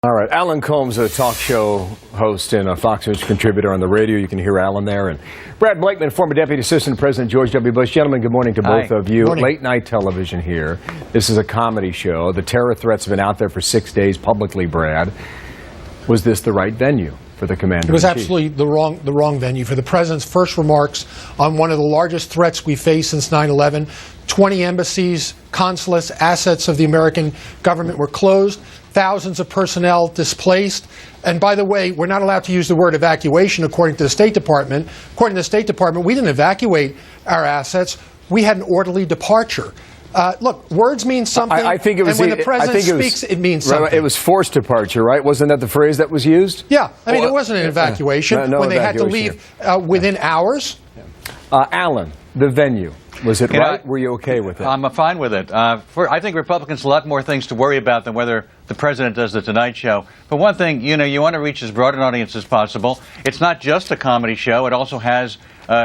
All right, Alan Combs, a talk show host and a Fox News contributor on the radio. You can hear Alan there. And Brad Blakeman, former Deputy Assistant President George W. Bush. Gentlemen, good morning to both of you. Late night television here. This is a comedy show. The terror threats have been out there for 6 days publicly, Brad. Was this the right venue for the commander-in-chief? It was absolutely the wrong venue for the president's first remarks on one of the largest threats we faced since 9/11. 20 embassies, consulates, assets of the American government were closed. Thousands of personnel displaced. And by the way, we're not allowed to use the word evacuation according to the State Department. According to the State Department, we didn't evacuate our assets. We had an orderly departure. Look, words mean something, I think it was, and when the president speaks, it means something. It was forced departure, right? Wasn't that the phrase that was used? Yeah. I mean, it wasn't an evacuation no when they had to evacuation. leave within hours. Alan, the venue. Was it right? Were you okay with it? I'm fine with it. I think Republicans have a lot more things to worry about than whether the president does the Tonight Show. But one thing, you want to reach as broad an audience as possible. It's not just a comedy show. It also has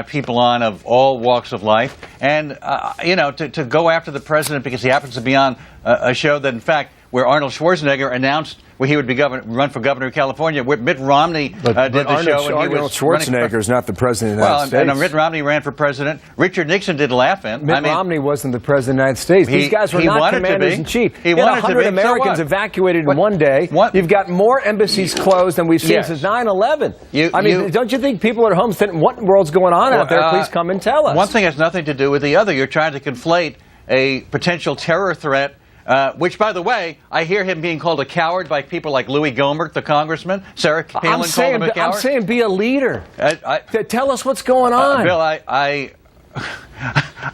people on of all walks of life. And, to go after the president because he happens to be on a show that, in fact, where Arnold Schwarzenegger announced where he would be run for governor of California. Mitt Romney did the show. Arnold Schwarzenegger is not the president of the United States. And Mitt Romney ran for president. Richard Nixon did laugh in. Mitt Romney wasn't the president of the United States. These guys were not commanders-in-chief. He had wanted 100 Americans evacuated in one day. You've got more embassies closed than we've seen since 9/11. Don't you think people at home think, what in the world's going on out there? Please come and tell us. One thing has nothing to do with the other. You're trying to conflate a potential terror threat, which, by the way, I hear him being called a coward by people like Louis Gohmert, the congressman. Sarah Palin called him a coward. I'm saying be a leader. Tell us what's going on. Bill, I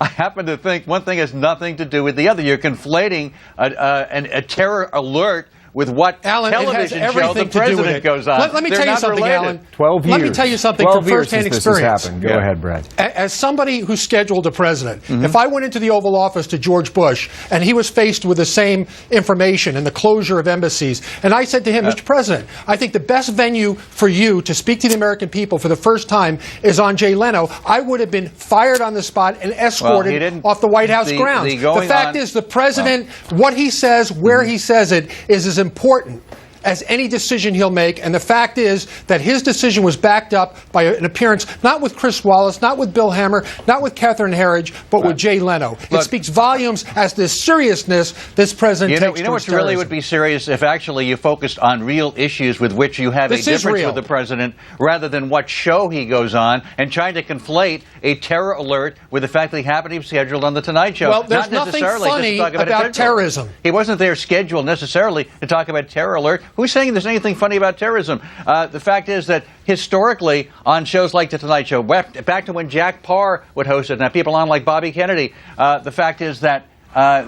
happen to think one thing has nothing to do with the other. You're conflating a terror alert with what television show the president goes on. Let me tell you something, Alan. 12 years. Let me tell you something from first-hand experience. Go ahead, Brad. As somebody who scheduled a president, if I went into the Oval Office to George Bush and he was faced with the same information and the closure of embassies, and I said to him, Mr. President, I think the best venue for you to speak to the American people for the first time is on Jay Leno, I would have been fired on the spot and escorted off the White House grounds. The fact is, the president, what he says, where he says it, is as important as any decision he'll make, and the fact is that his decision was backed up by an appearance not with Chris Wallace, not with Bill Hammer, not with Catherine Herridge, but with Jay Leno. It speaks volumes as to the seriousness this president takes. You know what really would be serious if actually you focused on real issues with which you have a difference with the president, rather than what show he goes on, and trying to conflate a terror alert with the fact that he happened to be scheduled on the Tonight Show. Well, there's nothing funny about terrorism. He wasn't there scheduled necessarily to talk about terror alert. Who's saying there's anything funny about terrorism? The fact is that historically, on shows like The Tonight Show, back to when Jack Parr would host it, now people on like Bobby Kennedy, the fact is that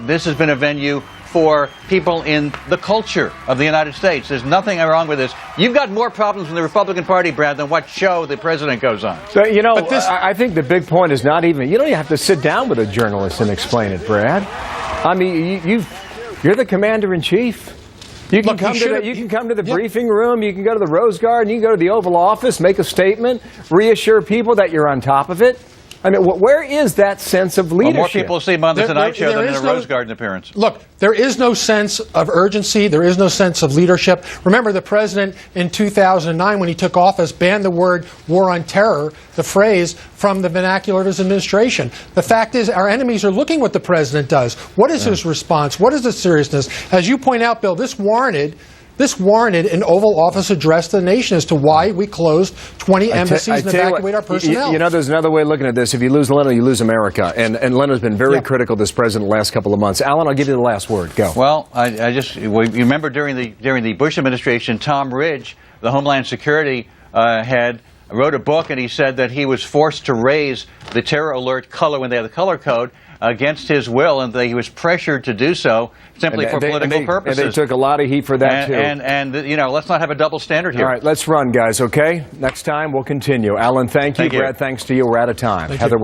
this has been a venue for people in the culture of the United States. There's nothing wrong with this. You've got more problems in the Republican Party, Brad, than what show the president goes on. So, I think the big point is not even, you don't even have to sit down with a journalist and explain it, Brad. I mean, you're the commander-in-chief. You can come to the briefing room, you can go to the Rose Garden, you can go to the Oval Office, make a statement, reassure people that you're on top of it. I mean, where is that sense of leadership? Well, more people see him on the Tonight Show than in a Rose Garden appearance. Look, there is no sense of urgency. There is no sense of leadership. Remember, the president in 2009, when he took office, banned the word war on terror, the phrase, from the vernacular of his administration. The fact is, our enemies are looking what the president does. What is his response? What is the seriousness? As you point out, Bill, this warranted an Oval Office address to the nation as to why we closed 20 embassies and evacuate our personnel. There's another way of looking at this. If you lose Leno, you lose America. And Leno's been very critical of this president the last couple of months. Alan, I'll give you the last word. Go. Well, you remember during the Bush administration, Tom Ridge, the Homeland Security head, wrote a book, and he said that he was forced to raise the terror alert color when they had the color code against his will, and that he was pressured to do so simply for political purposes. And they took a lot of heat for that, too. And let's not have a double standard here. All right, let's run, guys, okay? Next time, we'll continue. Alan, thank you. Brad, thanks to you. We're out of time. Heather.